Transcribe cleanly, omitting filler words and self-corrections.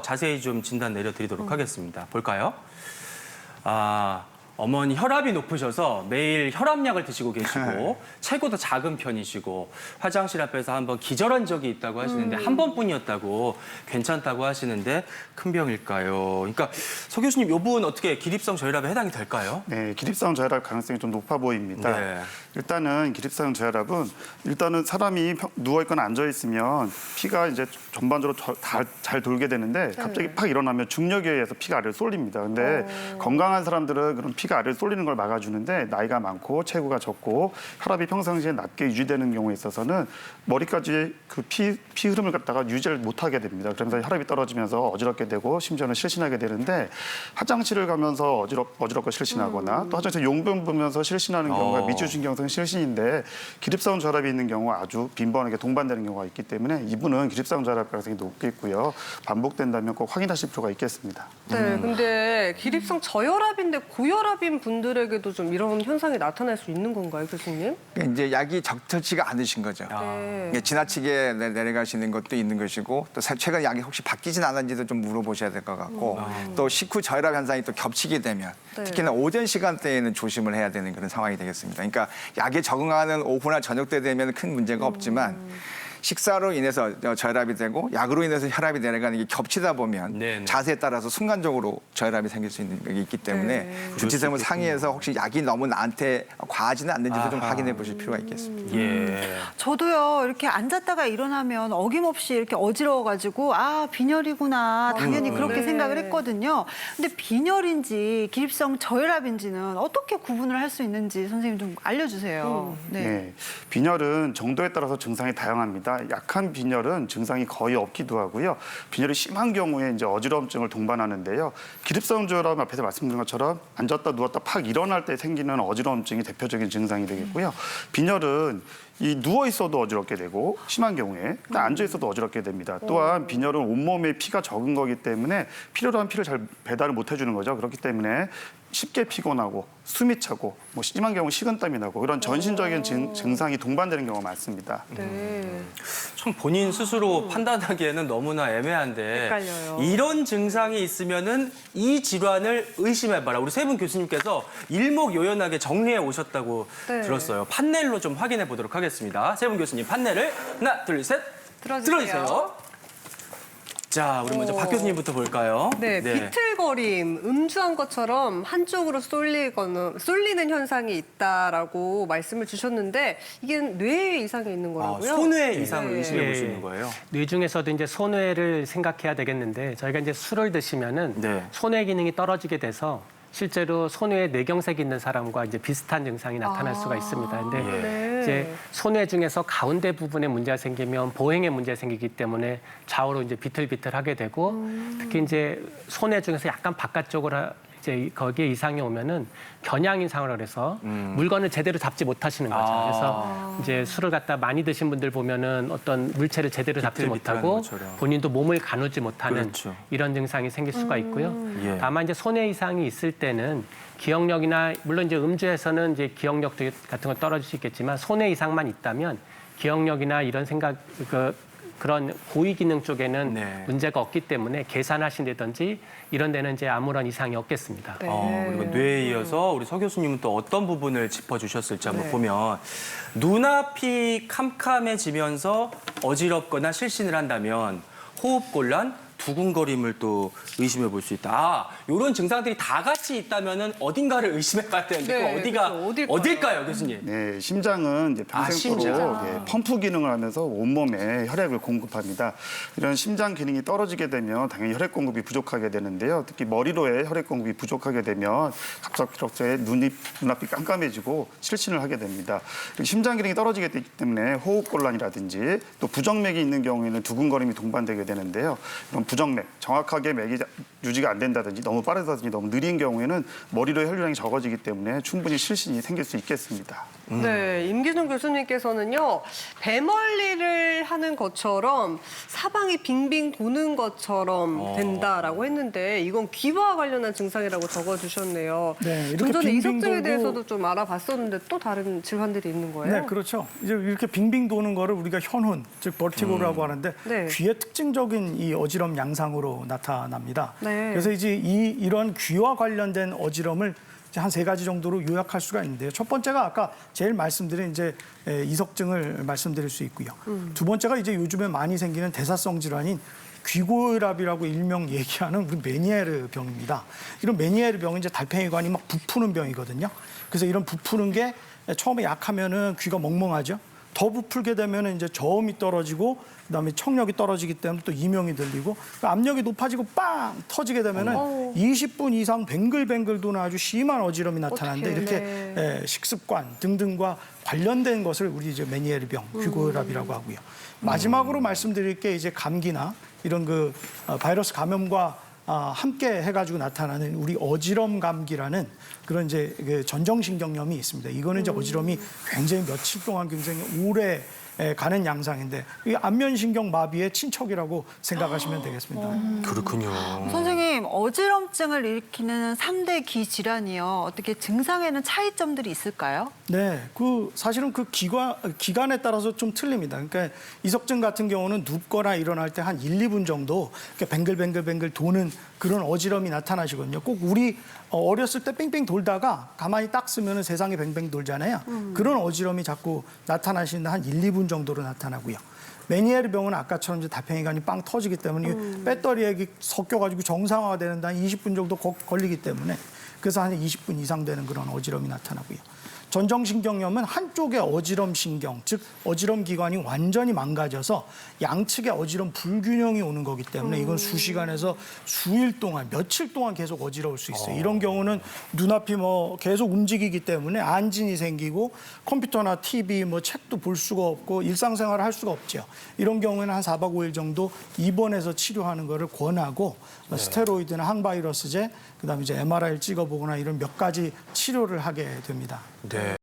자세히 좀 진단 내려드리도록 하겠습니다. 볼까요? 어머니 혈압이 높으셔서 매일 혈압약을 드시고 계시고 체구도 작은 편이시고 화장실 앞에서 한번 기절한 적이 있다고 하시는데 한 번뿐이었다고 괜찮다고 하시는데 큰 병일까요? 그러니까 서 교수님, 이 부분 어떻게 기립성 저혈압에 해당이 될까요? 네, 기립성 저혈압 가능성이 좀 높아 보입니다. 네. 일단은 기립성 저혈압은 일단은 사람이 누워 있거나 앉아 있으면 피가 이제 전반적으로 잘 돌게 되는데 갑자기 팍 일어나면 중력에 의해서 피가 아래로 쏠립니다. 근데 건강한 사람들은 그런 피가 아래로 쏠리는 걸 막아주는데 나이가 많고 체구가 적고 혈압이 평상시에 낮게 유지되는 경우에 있어서는 머리까지 그 피 흐름을 갖다가 유지를 못하게 됩니다. 그러면서 혈압이 떨어지면서 어지럽게 되고 심지어는 실신하게 되는데 화장실을 가면서 어지럽고 실신하거나 또 화장실 용변 보면서 실신하는 경우가 미주신경성 실신인데 기립성 저혈압이 있는 경우 아주 빈번하게 동반되는 경우가 있기 때문에 이분은 기립성 저혈압 가능성이 높겠고요. 반복된다면 꼭 확인하실 필요가 있겠습니다. 네, 근데 기립성 저혈압인데 고혈압인 분들에게도 좀 이런 현상이 나타날 수 있는 건가요, 교수님? 그러니까 이제 약이 적절치가 않으신 거죠. 네. 지나치게 내려가시는 것도 있는 것이고 또 최근 약이 혹시 바뀌진 않았는지도 좀 물어보셔야 될 것 같고 또 식후 저혈압 현상이 또 겹치게 되면 네. 특히나 오전 시간대에는 조심을 해야 되는 그런 상황이 되겠습니다. 그러니까 약에 적응하는 오후나 저녁 때 되면 큰 문제가 없지만 식사로 인해서 저혈압이 되고 약으로 인해서 혈압이 내려가는 게 겹치다 보면 네네. 자세에 따라서 순간적으로 저혈압이 생길 수 있는 게 있기 때문에 네. 주치의를 상의해서 혹시 약이 너무 나한테 과하지는 않는지도 좀 확인해 보실 필요가 있겠습니다. 예. 저도요, 이렇게 앉았다가 일어나면 어김없이 이렇게 어지러워가지고, 빈혈이구나. 당연히 그렇게 네. 생각을 했거든요. 근데 빈혈인지 기립성 저혈압인지는 어떻게 구분을 할 수 있는지 선생님 좀 알려주세요. 네. 빈혈은 정도에 따라서 증상이 다양합니다. 약한 빈혈은 증상이 거의 없기도 하고요. 빈혈이 심한 경우에 이제 어지러움증을 동반하는데요. 기립성 저혈압 앞에서 말씀드린 것처럼 앉았다 누웠다 팍 일어날 때 생기는 어지러움증이 대표적인 증상이 되겠고요. 빈혈은 누워 있어도 어지럽게 되고 심한 경우에 앉아 있어도 어지럽게 됩니다. 또한 빈혈은 온몸에 피가 적은 거기 때문에 필요로 한 피를 잘 배달을 못 해주는 거죠. 그렇기 때문에 쉽게 피곤하고 숨이 차고 심한 경우 식은땀이 나고 이런 전신적인 증상이 동반되는 경우가 많습니다. 네. 참 본인 스스로 판단하기에는 너무나 애매한데 헷갈려요. 이런 증상이 있으면은 이 질환을 의심해봐라. 우리 세 분 교수님께서 일목요연하게 정리해 오셨다고 네. 들었어요. 판넬로 좀 확인해 보도록 하겠습니다. 세 분 교수님 판넬을 하나, 둘, 셋 들어주세요. 자, 우리 먼저 박 교수님부터 볼까요? 네, 비틀거림, 음주한 것처럼 한쪽으로 쏠리는 현상이 있다라고 말씀을 주셨는데 이게 뇌에 이상이 있는 거라고요? 손해 이상을 네. 의심해 볼 수 있는 거예요. 뇌 중에서도 이제 손해를 생각해야 되겠는데 저희가 이제 술을 드시면은 네. 손해 기능이 떨어지게 돼서 실제로 손해에 뇌경색이 있는 사람과 이제 비슷한 증상이 나타날 수가 있습니다. 근데 네. 이제 손해 중에서 가운데 부분에 문제가 생기면 보행에 문제가 생기기 때문에 좌우로 이제 비틀비틀하게 되고 특히 이제 손해 중에서 약간 바깥쪽으로 이제 거기에 이상이 오면은 겨냥 이상을 그래서 물건을 제대로 잡지 못하시는 거죠. 그래서 이제 술을 갖다 많이 드신 분들 보면은 어떤 물체를 제대로 잡지 비틀비틀하는 못하고 것처럼. 본인도 몸을 가누지 못하는 그렇죠. 이런 증상이 생길 수가 있고요. 예. 다만 이제 손해 이상이 있을 때는 기억력이나 물론 이제 음주에서는 이제 기억력 같은 건 떨어질 수 있겠지만 손해 이상만 있다면 기억력이나 이런 그런 고위 기능 쪽에는 네. 문제가 없기 때문에 계산하신다든지 이런 데는 이제 아무런 이상이 없겠습니다. 네. 그리고 뇌에 이어서 우리 서 교수님은 또 어떤 부분을 짚어주셨을지 한번 네. 보면 눈앞이 캄캄해지면서 어지럽거나 실신을 한다면 호흡곤란, 두근거림을 또 의심해 볼 수 있다. 이런 증상들이 다 같이 있다면은 어딘가를 의심해 봐야 되는데 네, 그 어디가 그렇죠. 어딜까요, 교수님? 네, 심장은 이제 평생도로 심장. 펌프 기능을 하면서 온몸에 혈액을 공급합니다. 이런 심장 기능이 떨어지게 되면 당연히 혈액 공급이 부족하게 되는데요. 특히 머리로의 혈액 공급이 부족하게 되면 갑작스럽게 눈앞이 깜깜해지고 실신을 하게 됩니다. 심장 기능이 떨어지게 되기 때문에 호흡곤란이라든지 또 부정맥이 있는 경우에는 두근거림이 동반되게 되는데요. 이런 부정맥, 정확하게 맥이 유지가 안 된다든지 너무 빠르다든지 너무 느린 경우에는 머리로 혈류량이 적어지기 때문에 충분히 실신이 생길 수 있겠습니다. 네, 임기준 교수님께서는요, 배멀리를 하는 것처럼 사방이 빙빙 도는 것처럼 된다라고 했는데 이건 귀와 관련한 증상이라고 적어주셨네요. 네, 이렇게 좀 전에 빙빙 이석증에 돌고- 대해서도 좀 알아봤었는데 또 다른 질환들이 있는 거예요? 네, 그렇죠. 이제 이렇게 빙빙 도는 거를 우리가 현혼, 즉 버티고라고 하는데 네. 귀의 특징적인 이 어지럼 양상으로 형태로 나타납니다. 네. 그래서 이제 이런 귀와 관련된 어지럼을 한 3가지 정도로 요약할 수가 있는데요. 첫 번째가 아까 제일 말씀드린 이제 이석증을 말씀드릴 수 있고요. 두 번째가 이제 요즘에 많이 생기는 대사성 질환인 귀고혈압이라고 일명 얘기하는 우리 메니에르 병입니다. 이런 메니에르 병은 이제 달팽이관이 막 부푸는 병이거든요. 그래서 이런 부푸는 게 처음에 약하면은 귀가 멍멍하죠. 더 부풀게 되면은 이제 저음이 떨어지고 그다음에 청력이 떨어지기 때문에 또 이명이 들리고 압력이 높아지고 빵 터지게 되면은 20분 이상 뱅글뱅글 도는 아주 심한 어지럼이 나타나는데 어떡해, 이렇게 네. 식습관 등등과 관련된 것을 우리 이제 메니에르병, 귀고혈압이라고 하고요. 마지막으로 말씀드릴 게 이제 감기나 이런 그 바이러스 감염과 함께 해가지고 나타나는 우리 어지럼 감기라는 그런 이제 그 전정신경염이 있습니다. 이거는 이제 어지럼이 굉장히 며칠 동안 굉장히 오래 가는 양상인데 이 안면신경 마비의 친척이라고 생각하시면 되겠습니다. 그렇군요. 선생님, 어지럼증을 일으키는 3대 귀 질환이요. 어떻게 증상에는 차이점들이 있을까요? 네, 사실은 그 기간에 따라서 좀 틀립니다. 그러니까 이석증 같은 경우는 눕거나 일어날 때 한 1, 2분 정도 이렇게 뱅글뱅글 도는 그런 어지럼이 나타나시거든요. 꼭 우리 어렸을 때 뺑뺑 돌다가 가만히 딱 쓰면은 세상이 뱅뱅 돌잖아요. 그런 어지럼이 자꾸 나타나시는데 한 1, 2분 정도로 나타나고요. 메니에르 병은 아까처럼 이제 달팽이관이 빵 터지기 때문에 배터리에 섞여가지고 정상화가 되는데 한 20분 정도 걸리기 때문에 그래서 한 20분 이상 되는 그런 어지럼이 나타나고요. 전정신경염은 한쪽의 어지럼 신경, 즉 어지럼 기관이 완전히 망가져서 양측의 어지럼 불균형이 오는 거기 때문에 이건 수시간에서 수일 동안, 며칠 동안 계속 어지러울 수 있어요. 이런 경우는 눈앞이 뭐 계속 움직이기 때문에 안진이 생기고 컴퓨터나 TV, 뭐 책도 볼 수가 없고 일상생활을 할 수가 없죠. 이런 경우에는 한 4박 5일 정도 입원해서 치료하는 거를 권하고 스테로이드나 항바이러스제, 그다음에 이제 MRI를 찍어보거나 이런 몇 가지 치료를 하게 됩니다. 네.